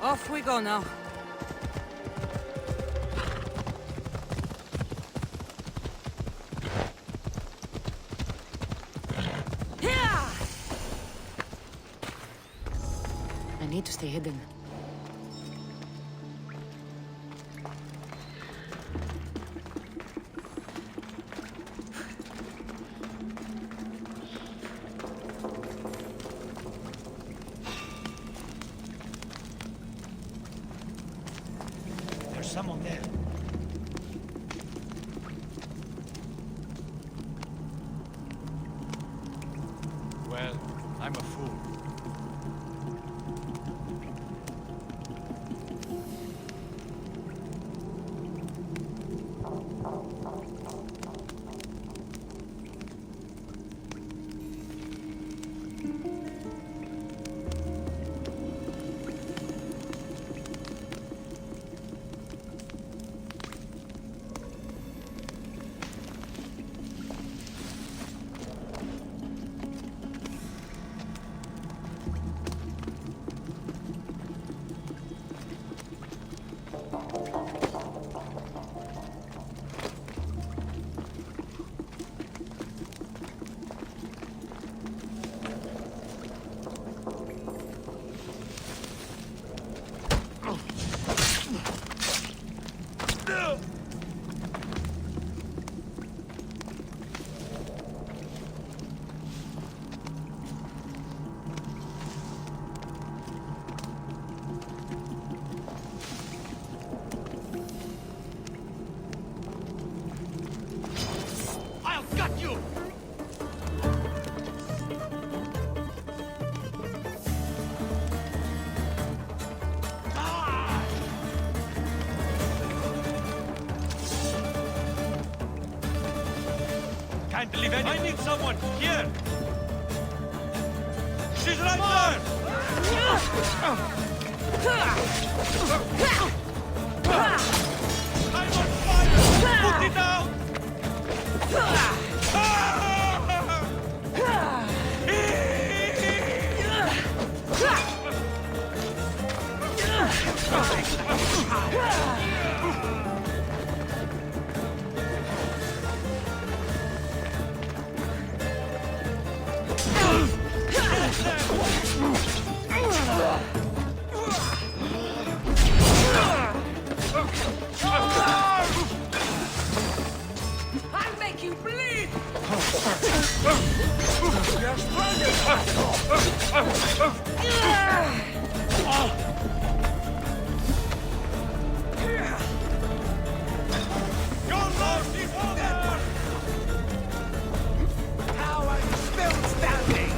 Off we go now. I need to stay hidden. There's someone there. Well, I'm a fool. Can't believe it. I need someone here. She's right there. I'm on fire. Put it down. I'll make you bleed! How are you still standing?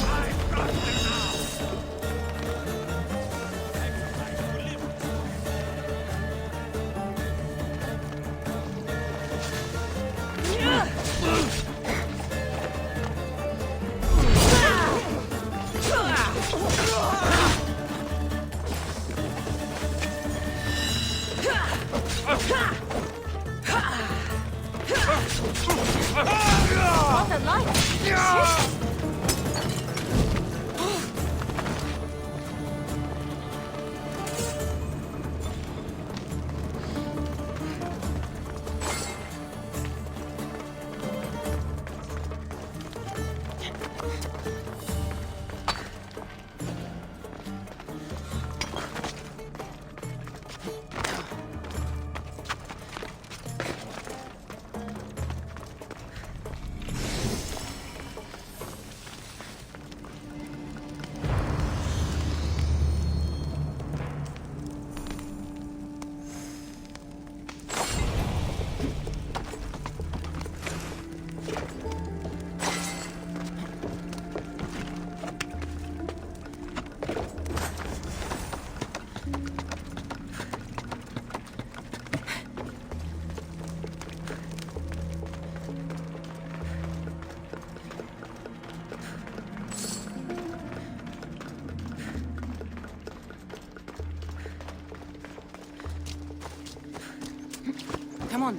I've got them now. What a light! Come on.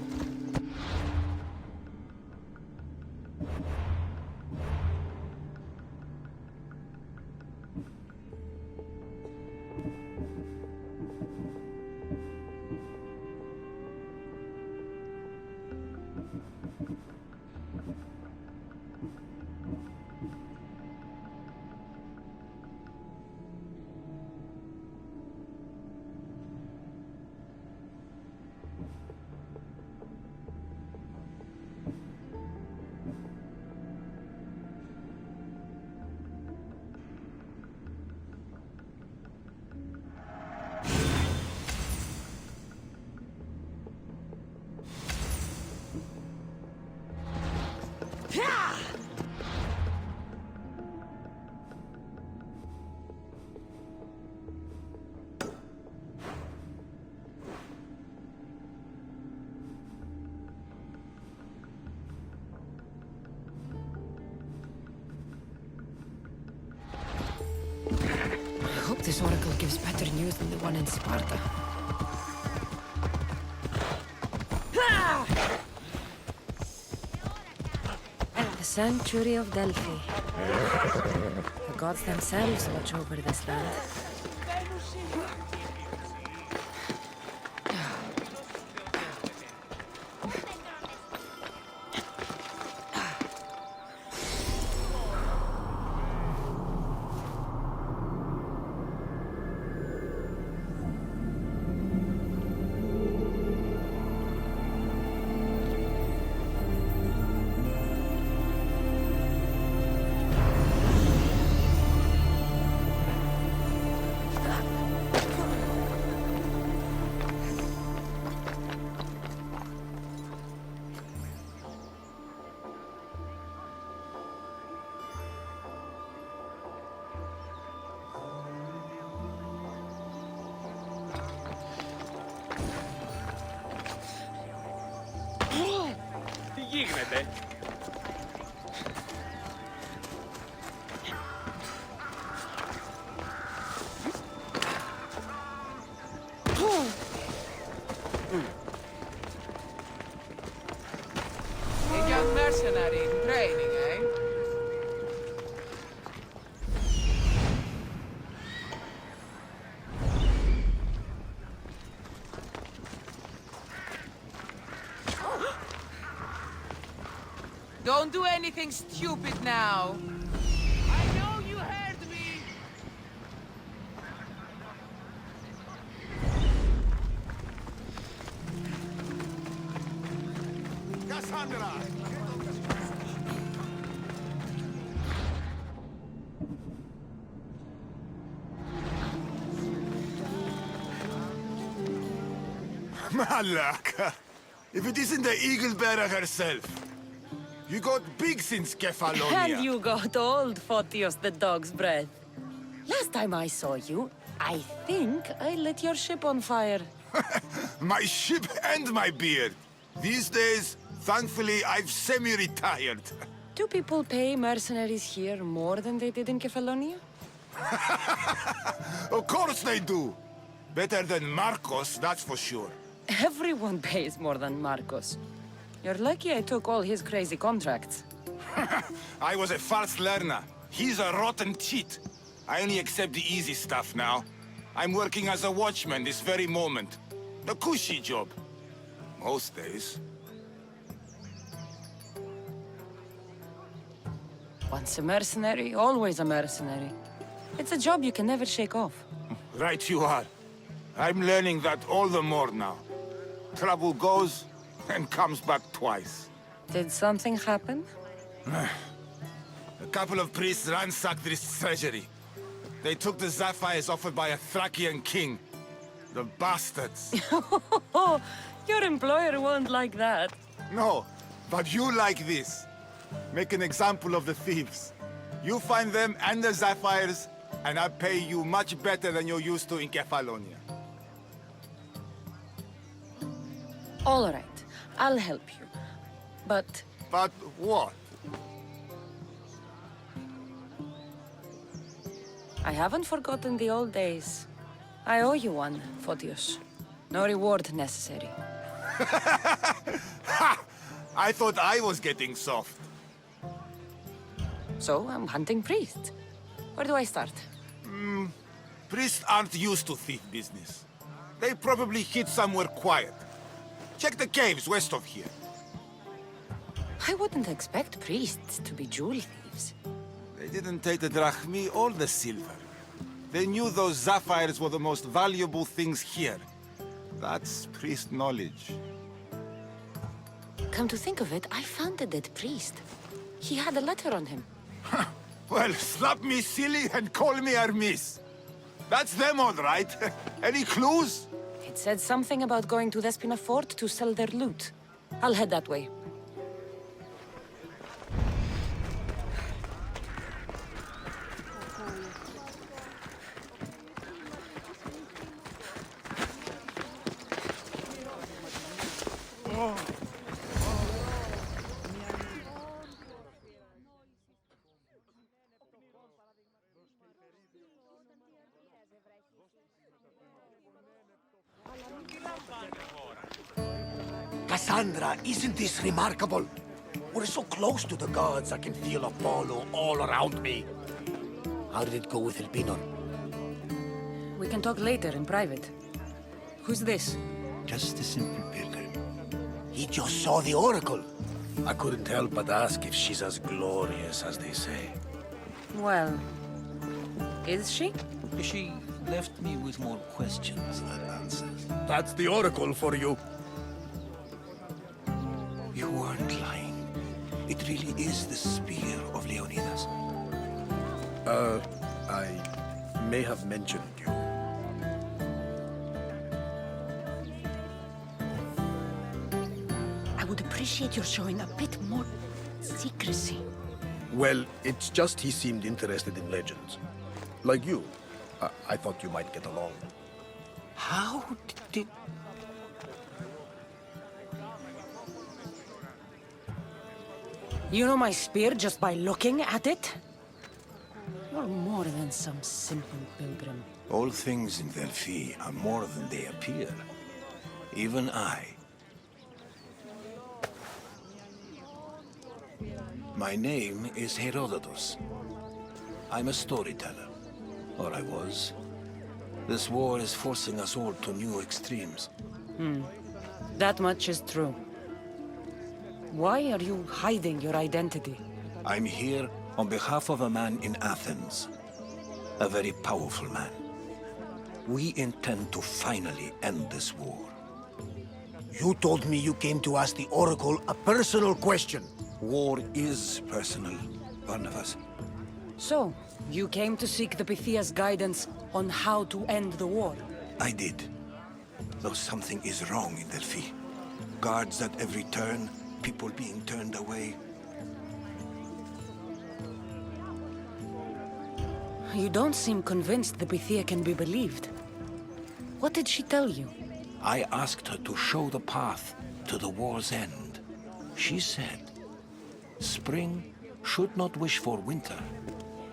this oracle gives better news than the one in Sparta. The Sanctuary of Delphi. The gods themselves watch over this land. Τι γίνεται? A young mercenary in training, eh? Don't do anything stupid now. I know you heard me. Cassandra! Malaka! If it isn't the Eagle Bearer herself. You got big since Kefalonia. And you got old, Photios the dog's breath. Last time I saw you, I think I lit your ship on fire. My ship and my beard. These days, thankfully, I've semi-retired. Do people pay mercenaries here more than they did in Kefalonia? Of course they do. Better than Marcos, that's for sure. Everyone pays more than Marcos. You're lucky I took all his crazy contracts. I was a fast learner. He's a rotten cheat. I only accept the easy stuff now. I'm working as a watchman this very moment. The cushy job. Most days. Once a mercenary, always a mercenary. It's a job you can never shake off. Right you are. I'm learning that all the more now. Trouble goes and comes back twice. Did something happen? A couple of priests ransacked this treasury. They took the sapphires offered by a Thracian king. The bastards. Your employer won't like that. No, but you like this. Make an example of the thieves. You find them and the sapphires, and I pay you much better than you're used to in Kefalonia. All right, I'll help you. But But what? I haven't forgotten the old days. I owe you one, Photios. No reward necessary. Ha! I thought I was getting soft. So I'm hunting priests. Where do I start? Priests aren't used to thief business. They probably hid somewhere quiet. Check the caves west of here. I wouldn't expect priests to be jewel thieves. They didn't take the drachmi or the silver. They knew those sapphires were the most valuable things here. That's priest knowledge. Come to think of it, I found a dead priest. He had a letter on him. Well, slap me silly and call me Hermes. That's them all right. Any clues? It said something about going to Despina Fort to sell their loot. I'll head that way. Cassandra, isn't this remarkable? We're so close to the gods, I can feel Apollo all around me. How did it go with Elpinor? We can talk later in private. Who's this? Just a simple pilgrim. He just saw the oracle. I couldn't help but ask if she's as glorious as they say. Well, is she? She left me with more questions than answers. That's the oracle for you. You weren't lying. It really is the spear of Leonidas. I may have mentioned you. I would appreciate your showing a bit more secrecy. Well, it's just he seemed interested in legends. Like you. I thought you might get along. How did... You know my spear just by looking at it? You're more than some simple pilgrim. All things in Delphi are more than they appear. Even I. My name is Herodotus. I'm a storyteller. Or I was. This war is forcing us all to new extremes. That much is true. Why are you hiding your identity? I'm here on behalf of a man in Athens. A very powerful man. We intend to finally end this war. You told me you came to ask the oracle a personal question. War is personal, Barnabas. So, you came to seek the PYTHIA's guidance on how to end the war? I did. Though something is wrong in Delphi. Guards at every turn, people being turned away. You don't seem convinced the PYTHIA can be believed. What did she tell you? I asked her to show the path to the war's end. She said, spring should not wish for winter,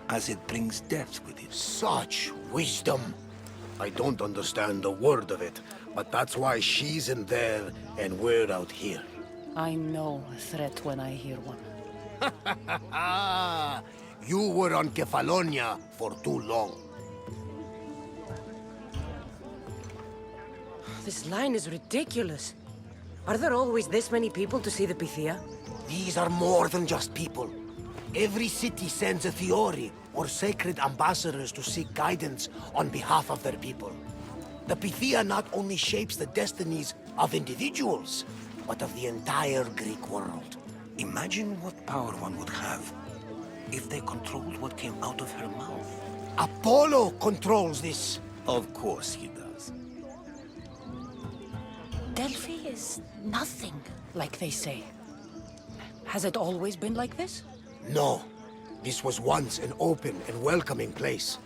as it brings death with it. Such wisdom. I don't understand a word of it, but that's why she's in there and we're out here. I know a threat when I hear one. You were on Kefalonia for too long. This line is ridiculous. Are there always this many people to see the PYTHIA? These are more than just people. Every city sends a Fiori or sacred ambassadors to seek guidance on behalf of their people. The PYTHIA not only shapes the destinies of individuals, but of the entire Greek world. Imagine what power one would have if they controlled what came out of her mouth. Apollo controls this. Of course he does. Delphi is nothing, like they say. Has it always been like this? No. This was once an open and welcoming place.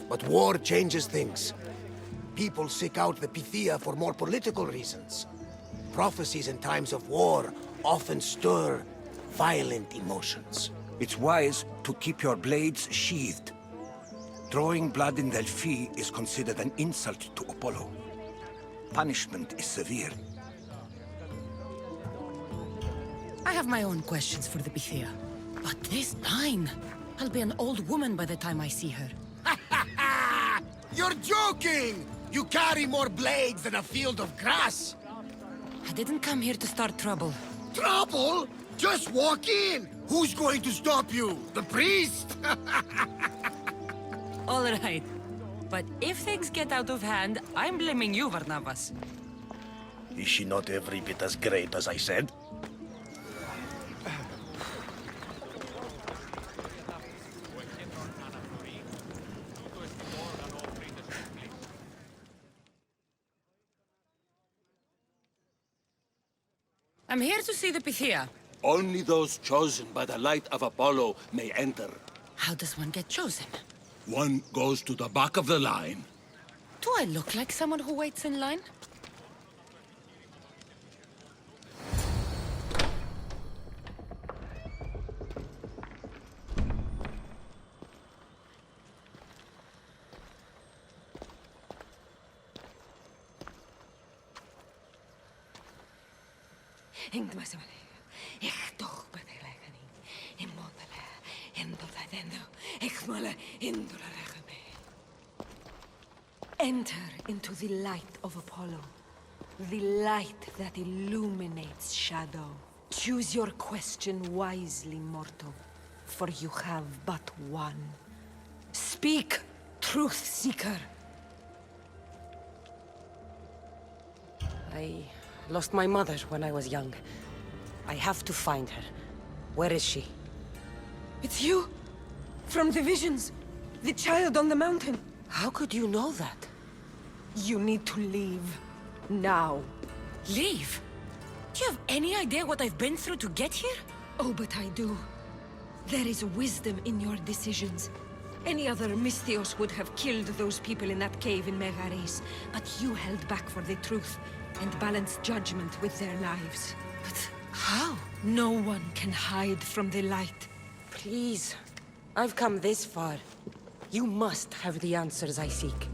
But war changes things. People seek out the PYTHIA for more political reasons. Prophecies in times of war often stir violent emotions. It's wise to keep your blades sheathed. Drawing blood in Delphi is considered an insult to Apollo. Punishment is severe. I have my own questions for the PYTHIA. But this line... I'll be an old woman by the time I see her. You're joking! You carry more blades than a field of grass! I didn't come here to start trouble. Trouble? Just walk in! Who's going to stop you? The priest? All right. But if things get out of hand, I'm blaming you, Barnabas. Is she not every bit as great as I said? I'm here to see the PYTHIA. Only those chosen by the light of Apollo may enter. How does one get chosen? One goes to the back of the line. Do I look like someone who waits in line? Enter into the light of Apollo, the light that illuminates shadow. Choose your question wisely, mortal, for you have but one. Speak, truth seeker. I lost my mother when I was young. I have to find her. Where is she? It's you! From the visions! The child on the mountain! How could you know that? You need to leave. Now. Leave? Do you have any idea what I've been through to get here? Oh, but I do. There is wisdom in your decisions. Any other Misthios would have killed those people in that cave in Megaris, but you held back for the truth and balanced judgment with their lives. But how? No one can hide from the light. Please. I've come this far. You must have the answers I seek.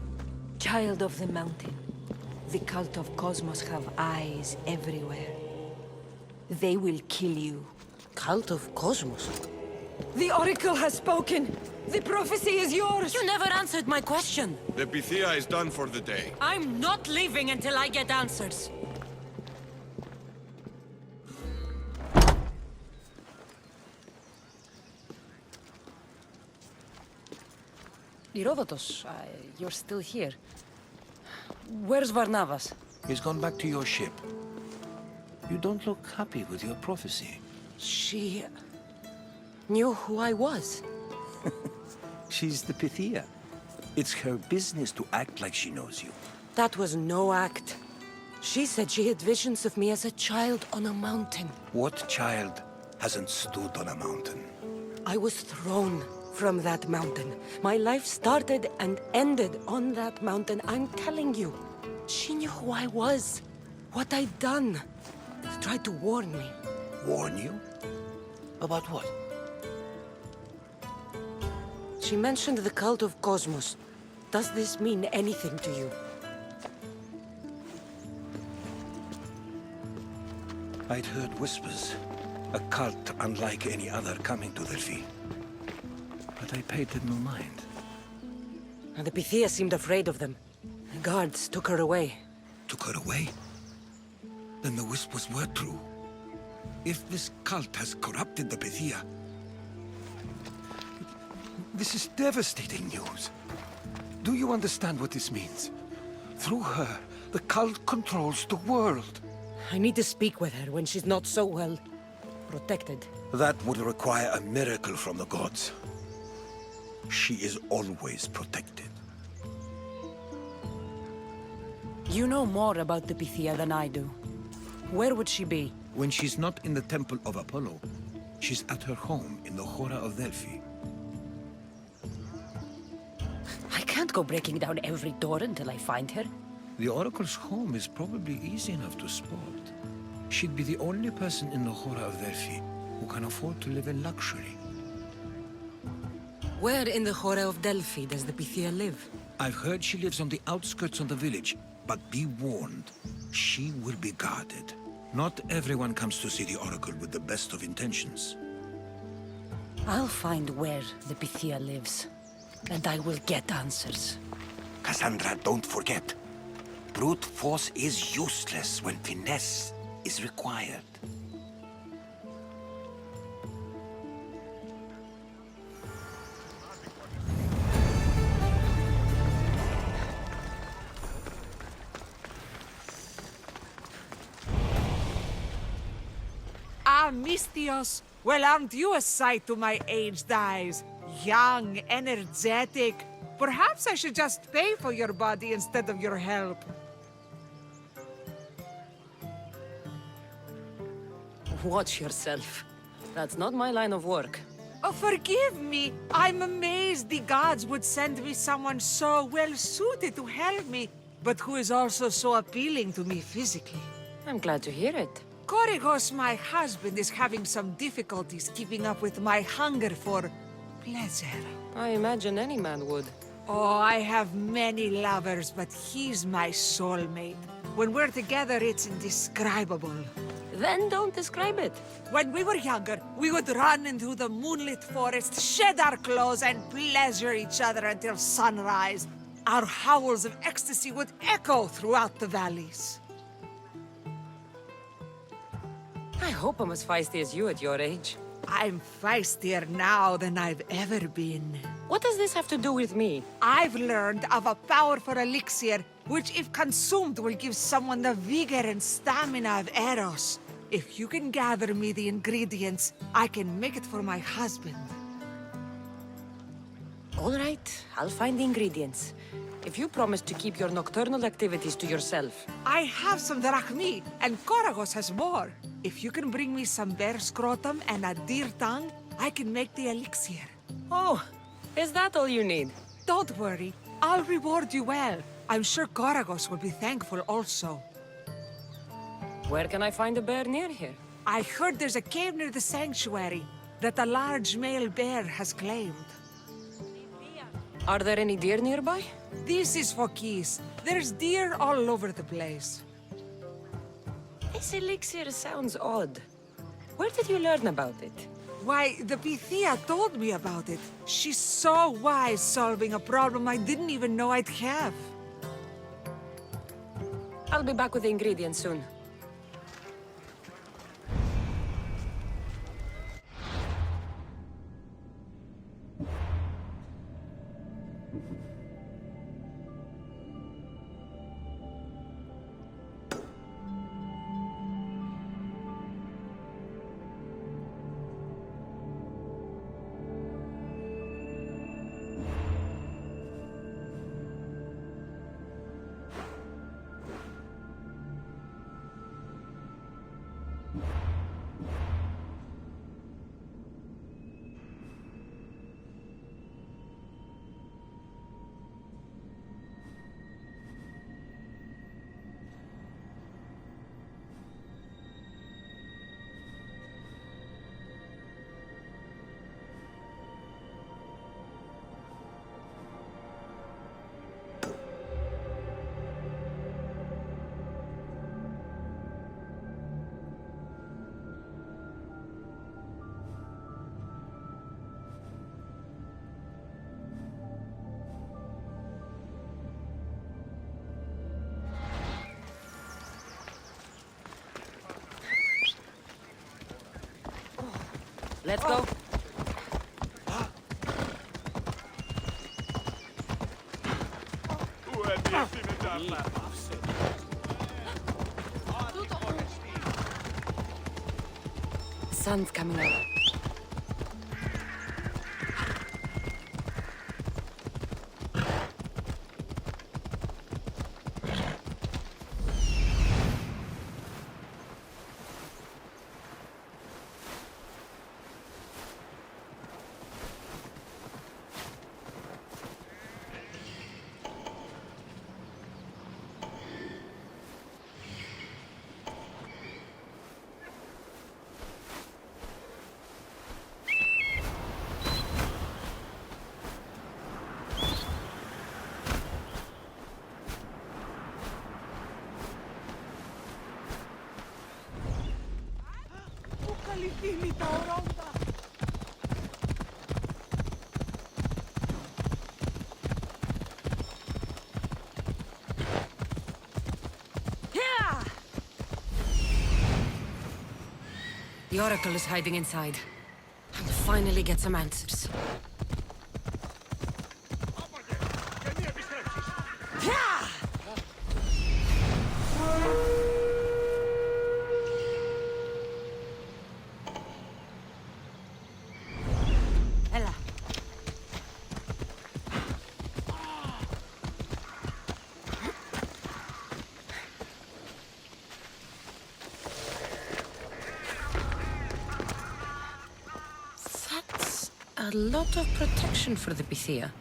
Child of the mountain, the cult of Cosmos have eyes everywhere. They will kill you. Cult of Cosmos? The Oracle has spoken! The prophecy is yours! You never answered my question! The PYTHIA is done for the day. I'm not leaving until I get answers! Herodotus, you're still here. Where's Varnavas? He's gone back to your ship. You don't look happy with your prophecy. She knew who I was. She's the PYTHIA. It's her business to act like she knows you. That was no act. She said she had visions of me as a child on a mountain. What child hasn't stood on a mountain? I was thrown from that mountain. My life started and ended on that mountain, I'm telling you. She knew who I was, what I'd done. She tried to warn me. Warn you? About what? She mentioned the cult of Cosmos. Does this mean anything to you? I'd heard whispers. A cult unlike any other coming to Delphi. But I paid it no mind. And the PYTHIA seemed afraid of them. The guards took her away. Took her away? Then the whispers were true. If this cult has corrupted the PYTHIA... This is devastating news. Do you understand what this means? Through her, the cult controls the world. I need to speak with her when she's not so well protected. That would require a miracle from the gods. She is always protected. You know more about the PYTHIA than I do. Where would she be? When she's not in the Temple of Apollo, she's at her home in the Hora of Delphi. I can't go breaking down every door until I find her. The Oracle's home is probably easy enough to spot. She'd be the only person in the Hora of Delphi who can afford to live in luxury. Where in the Hora of Delphi does the PYTHIA live? I've heard she lives on the outskirts of the village, but be warned, she will be guarded. Not everyone comes to see the Oracle with the best of intentions. I'll find where the PYTHIA lives, and I will get answers. Cassandra, don't forget. Brute force is useless when finesse is required. Ah, Misthios. Well, aren't you a sight to my aged eyes? Young, energetic. Perhaps I should just pay for your body instead of your help. Watch yourself. That's not my line of work. Oh, forgive me. I'm amazed the gods would send me someone so well-suited to help me, but who is also so appealing to me physically. I'm glad to hear it. Korygos, my husband, is having some difficulties keeping up with my hunger for pleasure. I imagine any man would. Oh, I have many lovers, but he's my soulmate. When we're together, it's indescribable. Then don't describe it. When we were younger, we would run into the moonlit forest, shed our clothes, and pleasure each other until sunrise. Our howls of ecstasy would echo throughout the valleys. I hope I'm as feisty as you at your age. I'm feistier now than I've ever been. What does this have to do with me? I've learned of a powerful elixir, which if consumed will give someone the vigor and stamina of Eros. If you can gather me the ingredients, I can make it for my husband. All right, I'll find the ingredients. If you promise to keep your nocturnal activities to yourself. I have some drachmi, and Koragos has more. If you can bring me some bear scrotum and a deer tongue, I can make the elixir. Oh, is that all you need? Don't worry, I'll reward you well. I'm sure Koragos will be thankful also. Where can I find a bear near here? I heard there's a cave near the sanctuary that a large male bear has claimed. Are there any deer nearby? This is for keys. There's deer all over the place. This elixir sounds odd. Where did you learn about it? Why, the PYTHIA told me about it. She's so wise solving a problem I didn't even know I'd have. I'll be back with the ingredients soon. Let's go. Sun's coming up. The Oracle is hiding inside. I'll finally get some answers. Ella. That's a lot of protection for the PYTHIA.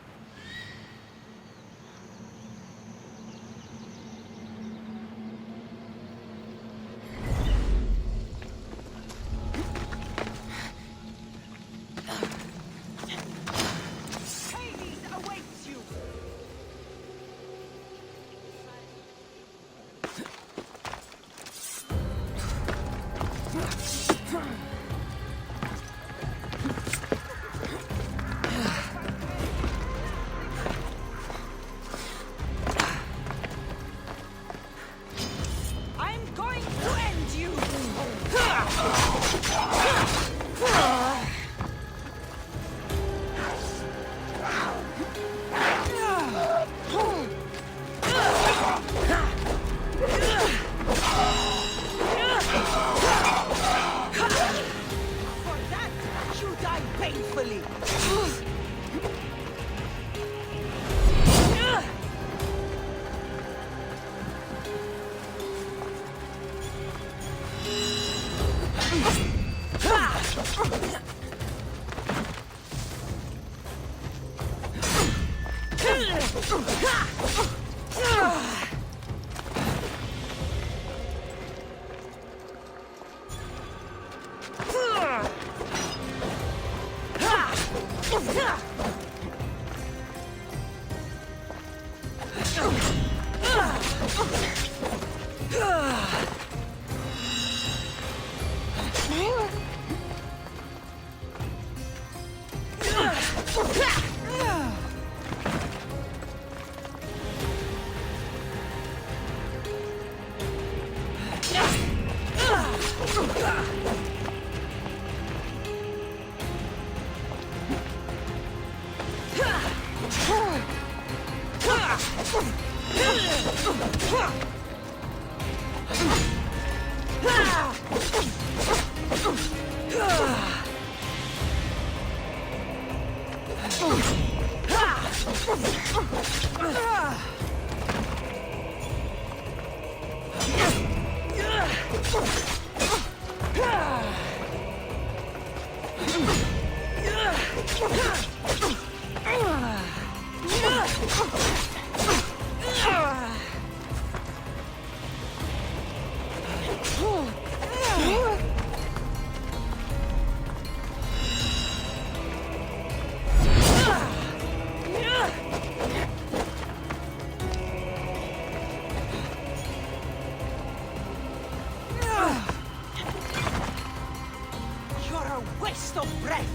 You're a waste of breath!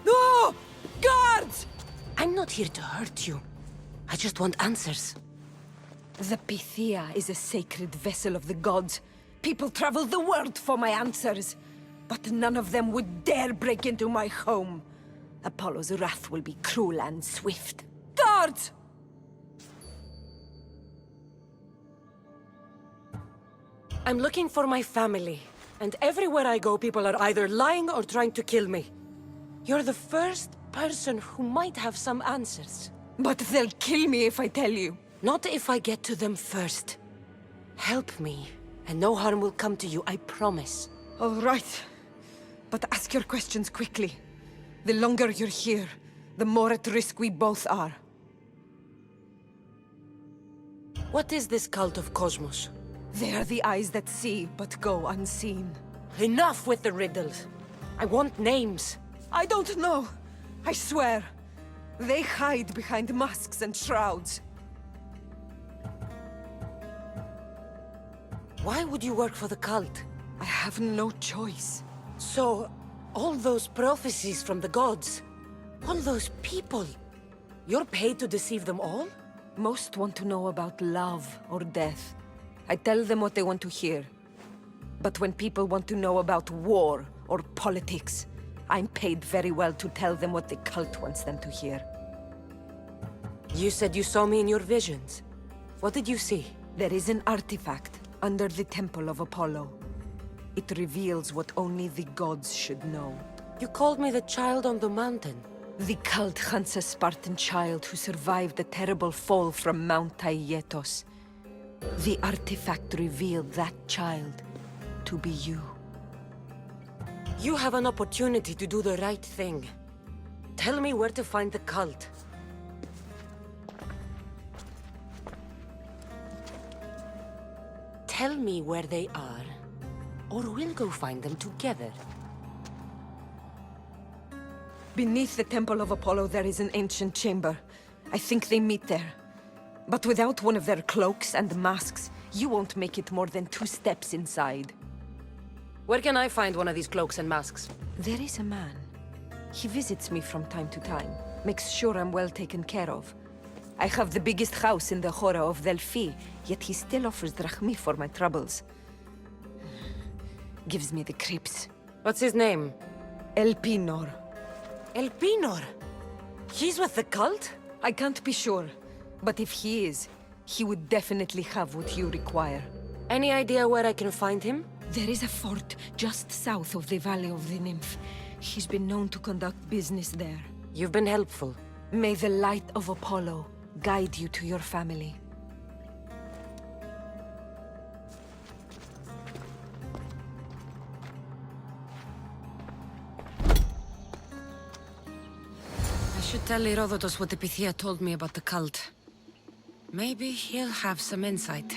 No! Guards! I'm not here to hurt you. I just want answers. The PYTHIA is a sacred vessel of the gods. People travel the world for my answers. But none of them would dare break into my home. Apollo's wrath will be cruel and swift. Guards! I'm looking for my family. And everywhere I go, people are either lying or trying to kill me. You're the first person who might have some answers. But they'll kill me if I tell you. Not if I get to them first. Help me, and no harm will come to you, I promise. All right. But ask your questions quickly. The longer you're here, the more at risk we both are. What is this cult of Cosmos? They are the eyes that see, but go unseen. Enough with the riddles. I want names. I don't know. I swear. They hide behind masks and shrouds. Why would you work for the cult? I have no choice. So, all those prophecies from the gods, all those people, you're paid to deceive them all? Most want to know about love or death. I tell them what they want to hear. But when people want to know about war or politics, I'm paid very well to tell them what the cult wants them to hear. You said you saw me in your visions. What did you see? There is an artifact under the Temple of Apollo. It reveals what only the gods should know. You called me the child on the mountain. The cult hunts a Spartan child who survived the terrible fall from Mount PYTHIA. The artifact revealed that child to be you. You have an opportunity to do the right thing. Tell me where to find the cult. Tell me where they are, or we'll go find them together. Beneath the Temple of Apollo there is an ancient chamber. I think they meet there. But without one of their cloaks and masks, you won't make it more than 2 steps inside. Where can I find one of these cloaks and masks? There is a man. He visits me from time to time, makes sure I'm well taken care of. I have the biggest house in the Hora of Delphi, yet he still offers drachmi for my troubles. Gives me the creeps. What's his name? Elpinor. Elpinor! He's with the cult? I can't be sure, but if he is, he would definitely have what you require. Any idea where I can find him? There is a fort just south of the Valley of the Nymph. He's been known to conduct business there. You've been helpful. May the light of Apollo guide you to your family. I should tell Herodotus what the PYTHIA told me about the cult. Maybe he'll have some insight.